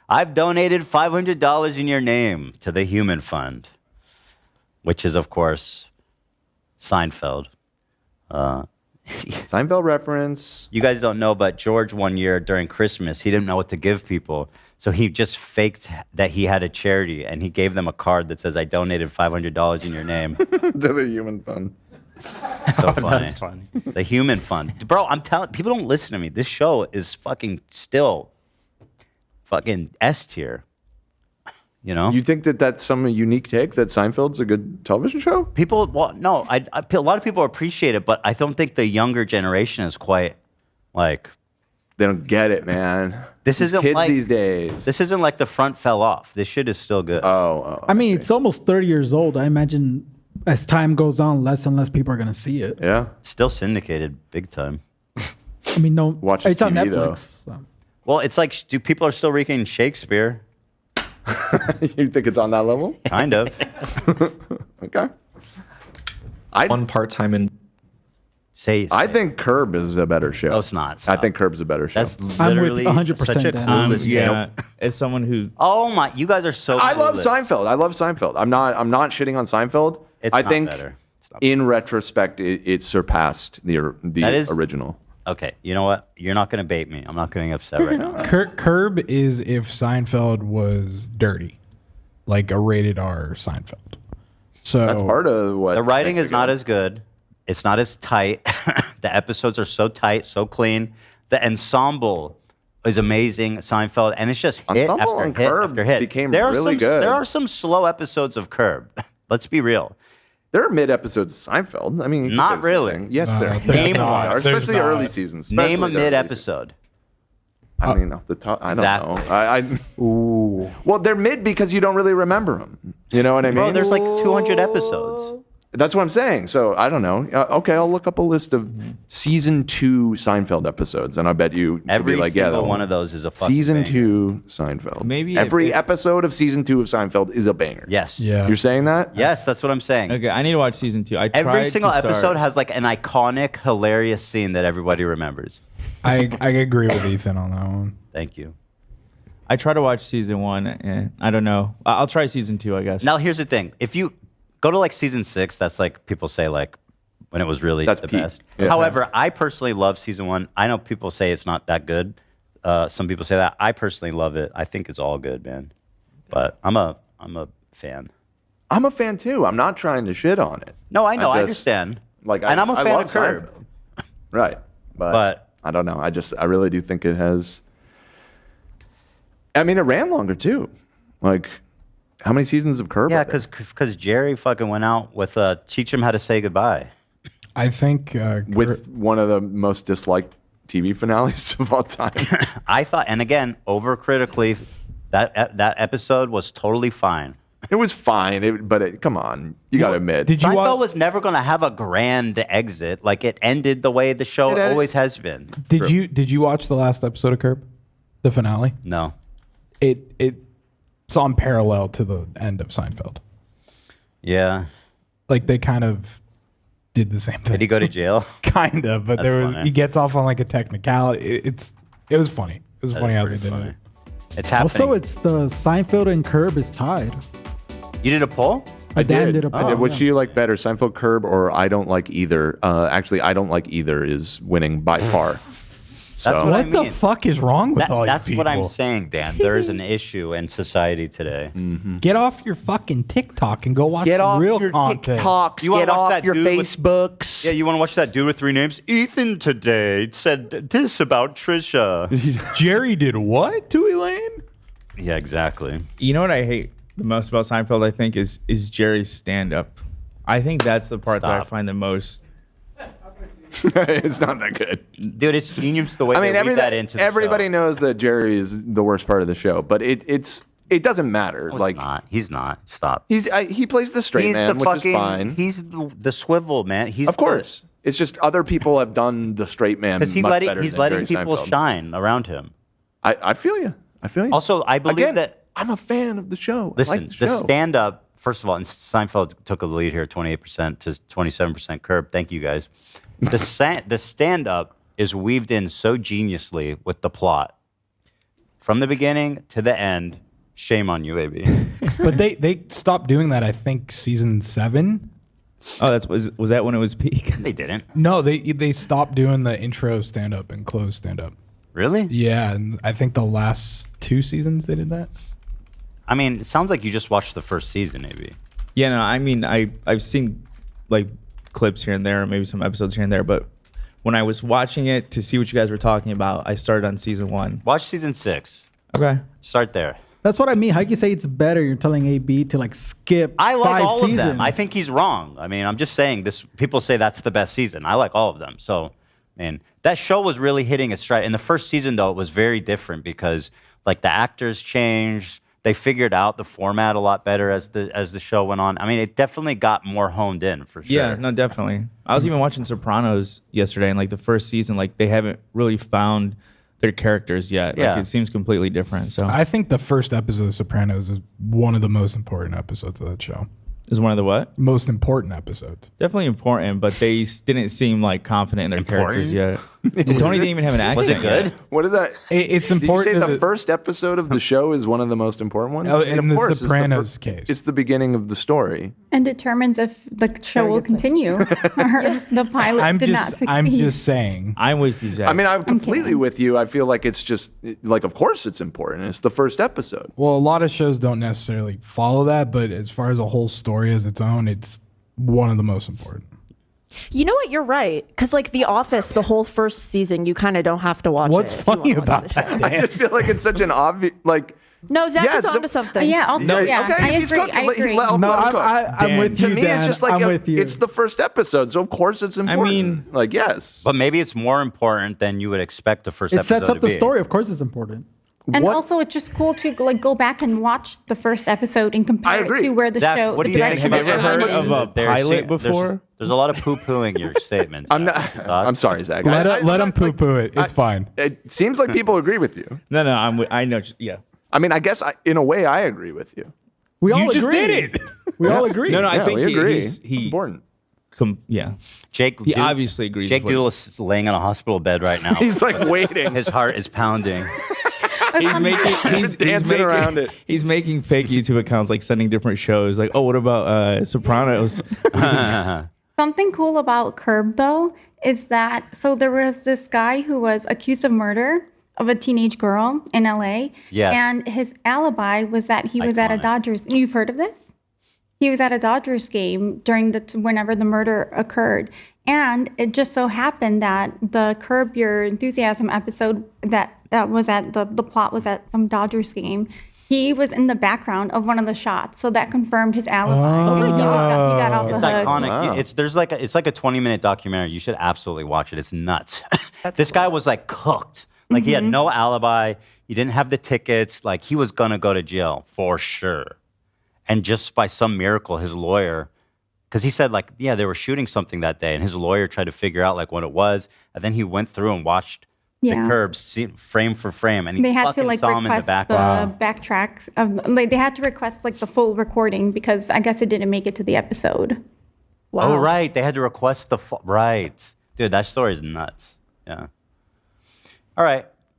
I've donated $500 in your name to the Human Fund, which is, of course, Seinfeld. Seinfeld reference. You guys don't know, but George one year during Christmas, he didn't know what to give people. So he just faked that he had a charity, and he gave them a card that says, I donated $500 in your name. To the Human Fund. So funny. That's funny. The Human Fund. Bro, I'm telling people don't listen to me. This show is fucking still fucking S tier. You know? You think that that's some unique take, that Seinfeld's a good television show? People, well, no, a lot of people appreciate it, but I don't think the younger generation is quite like. They don't get it, man. This These isn't kids like, these days. This isn't like the front fell off. This shit is still good. I mean, it's almost 30 years old. I imagine as time goes on, less and less people are going to see it. Yeah. Still syndicated big time. I mean, no. Watches it's on TV, Netflix. So. Well, it's like, do people are still reading Shakespeare? You think it's on that level? Kind of. Okay. One part-time in. I think Curb is a better show. No, it's not. I Stop. think Curb's a better show. That's literally 100% such a Dan. clueless game. Yeah, as someone who. Oh my! You guys are so. I love clueless. Seinfeld. I love Seinfeld. I'm not shitting on Seinfeld. It's I not think better. in retrospect, it surpassed the original. Okay, you know what? You're not going to bait me. I'm not getting upset right now. Curb is if Seinfeld was dirty, like a rated R Seinfeld. So That's part of what The writing makes is it not good. as good. It's not as tight. The episodes are so tight, so clean. The ensemble is amazing, Seinfeld, and it's just hit Ensemble after on hit Curb after hit. became There are really some, good. There are some slow episodes of Curb. Let's be real. There are mid episodes of Seinfeld. I mean, you can Not say really. something. Yes, No, there there's Name not. one. There's especially not. early seasons. Name a especially the early mid seasons. episode. I mean, off the top, I don't Exactly. know. Well, they're mid because you don't really remember them. You know what I mean? Bro, there's like 200 episodes. That's what I'm saying. So I don't know. Okay, I'll look up a list of season 2 Seinfeld episodes, and I bet you could Every be like, yeah, single that one of those is a fucking season banger. 2 Seinfeld. Maybe every if- episode of season 2 of Seinfeld is a banger. Yes. yeah, You're saying that? Yes, that's what I'm saying. Okay, I need to watch season 2. I Every tried single to start- episode has like an iconic, hilarious scene that everybody remembers. I agree with Ethan on that one. Thank you. I try to watch season 1. I don't know. I'll try season 2, I guess. Now, here's the thing. If you go to like season 6, that's like people say like when it was really That's the peak. best. Yeah. However, I personally love season 1. I know people say it's not that good. Some people say that. I personally love it. I think it's all good, man. But I'm a fan. I'm a fan too. I'm not trying to shit on it. No, I know. I just- understand. Like, and I'm a I fan love of Curb. Seinfeld. Right. But I don't know. I really do think it has. I mean, it ran longer too. Like, how many seasons of Curb? Yeah, are there? because Jerry fucking went out with teach him how to say goodbye. I think with one of the most disliked TV finales of all time. I thought, and again, overcritically, that episode was totally fine. It was fine, but come on, you gotta admit. Did you Seinfeld was never going to have a grand exit. Like it ended the way the show It ended- always has been. did you watch the last episode of Curb, the finale? No. It's on parallel to the end of Seinfeld. Yeah. Like they kind of did the same thing. Did he go to jail? Kind of, but That's there was funny. he gets off on like a technicality. It was funny. It was That funny is how they pretty did funny. it. It's happening. Also, it's the Seinfeld and Curb is tied. You did a poll? Dan did a poll. Which yeah. do you like better, Seinfeld, Curb, or I don't like either? Actually, I don't like either is winning by far. So That's what What I the mean. fuck is wrong with all you That's people? what I'm saying, Dan. There is an issue in society today. Get off your fucking TikTok and go watch get off real your content. TikToks, You wanna get watch off that your dude with- Facebooks. Yeah, you want to watch that dude with 3 names? Ethan today said this about Trisha. Jerry did what to Elaine? Yeah, exactly. You know what I hate the most about Seinfeld, I think, is Jerry's stand-up. I think that's the part that I Stop. find the most... It's not that good. Dude, it's genius the way I mean, they weave that into the everybody show. knows that Jerry is the worst part of the show, but it doesn't matter. No, it's like not. He's not. Stop. he plays the straight He's man, the which fucking. is fine. He's the swivel man. He's Of course, it's just other people have done the straight man because much better he's than letting Jerry people Seinfeld. shine around him. I feel you. I feel you. Also, I believe Again, that. I'm a fan of the show. I Listen, like the show. stand-up. First of all, and Seinfeld took a lead here, 28% to 27% Curb. Thank you guys. The stand-up is weaved in so geniusly with the plot. from the beginning to the end. Shame on you, AB. But they stopped doing that. I think season 7. Oh, was that when it was peak? They didn't. No, they stopped doing the intro stand up and close stand up. Really? Yeah, and I think the last 2 seasons they did that. I mean, it sounds like you just watched the first season, maybe. Yeah, no, I mean, I've seen like clips here and there, maybe some episodes here and there, but when I was watching it to see what you guys were talking about, I started on season 1. Watch season 6. Okay. Start there. That's what I mean. How can you say it's better? You're telling AB to like skip I like 5 all seasons. of them. I think he's wrong. I mean, I'm just saying this. People say that's the best season. I like all of them. So, man, that show was really hitting its stride. In the first season, though, it was very different because like the actors changed. They figured out the format a lot better as the show went on. I mean, it definitely got more honed in for sure. Yeah, no, definitely. I was even watching Sopranos yesterday, and like the first season, like they haven't really found their characters yet. Like Yeah. it seems completely different. So I think the first episode of Sopranos is one of the most important episodes of that show. is one of the what? Most important episodes. Definitely important, but they didn't seem like confident in their characters yet. And Tony didn't even have an accent. Was it good? yet. What is that? It's Did you important. say to the first episode of the show is one of the most important ones? Oh, And in of the course, it's Sopranos case. It's the beginning of the story. And determines if the show will continue or if the pilot did not succeed. I'm just saying. I'm with you, Zach. I mean, I'm completely with you. I feel like it's just like, of course, it's important. It's the first episode. Well, a lot of shows don't necessarily follow that, but as far as a whole story as its own, it's one of the most important. You know what? You're right. Because like The Office, the whole first season, you kind of don't have to watch What's it. if you funny wanna watch about the show. that? I just feel like it's such an obvious, like. No, Zach Yeah, is so- onto something. Yeah, also, yeah, okay, I he's agree. cooking. I agree. Let him No, cook. I'm with To you, me, Dan. it's just like I'm with you. it's the first episode, so of course it's important. mean- like yes, But maybe it's more important than you would expect the first It episode sets up to the be. story. Of course, it's important. And What- also, it's just cool to like go back and watch the first episode and compare I it agree. to where the Zach, show. what do the you direction think? Have you was ever heard going. of a There's- pilot before? There's a lot of poo-pooing your statements. I'm Zach. not. What's your thoughts? I'm sorry, Zach. Let him poo-poo it. It's fine. It seems like people agree with you. No, I know. Yeah. I mean, I guess in a way, I agree with you. We all You just agree. did it. We all agree. No, I Yeah, think we agree. he's important. Yeah. Jake, He obviously agrees Jake with what- Doodle is laying in a hospital bed right now. He's like waiting. His heart is pounding. He's making he's dancing making, around it. He's making fake YouTube accounts, like sending different shows. Like, oh, what about Sopranos? Something cool about Curb, though, is that so there was this guy who was accused of murder of a teenage girl in LA. Yeah. And his alibi was that he was at a Iconic. Dodgers. You've heard of this? He was at a Dodgers game during whenever the murder occurred. And it just so happened that the Curb Your Enthusiasm episode that was at the plot was at some Dodgers game. He was in the background of one of the shots, so that confirmed his alibi. He got off the It's hook. iconic. Wow. It's like a 20-minute documentary. You should absolutely watch it. It's nuts. This guy was like cooked. Like he had no alibi. He didn't have the tickets. Like he was gonna go to jail for sure. And just by some miracle, his lawyer, because he said like, yeah, they were shooting something that day, and his lawyer tried to figure out like what it was, and then he went through and watched the Yeah. curbs frame for frame, and he They had to fucking like saw him in the request background. the backtracks of like they had to request like the full recording because I guess it didn't make it to the episode. Wow. Oh right, they had to request right, dude. That story is nuts. Yeah. All right.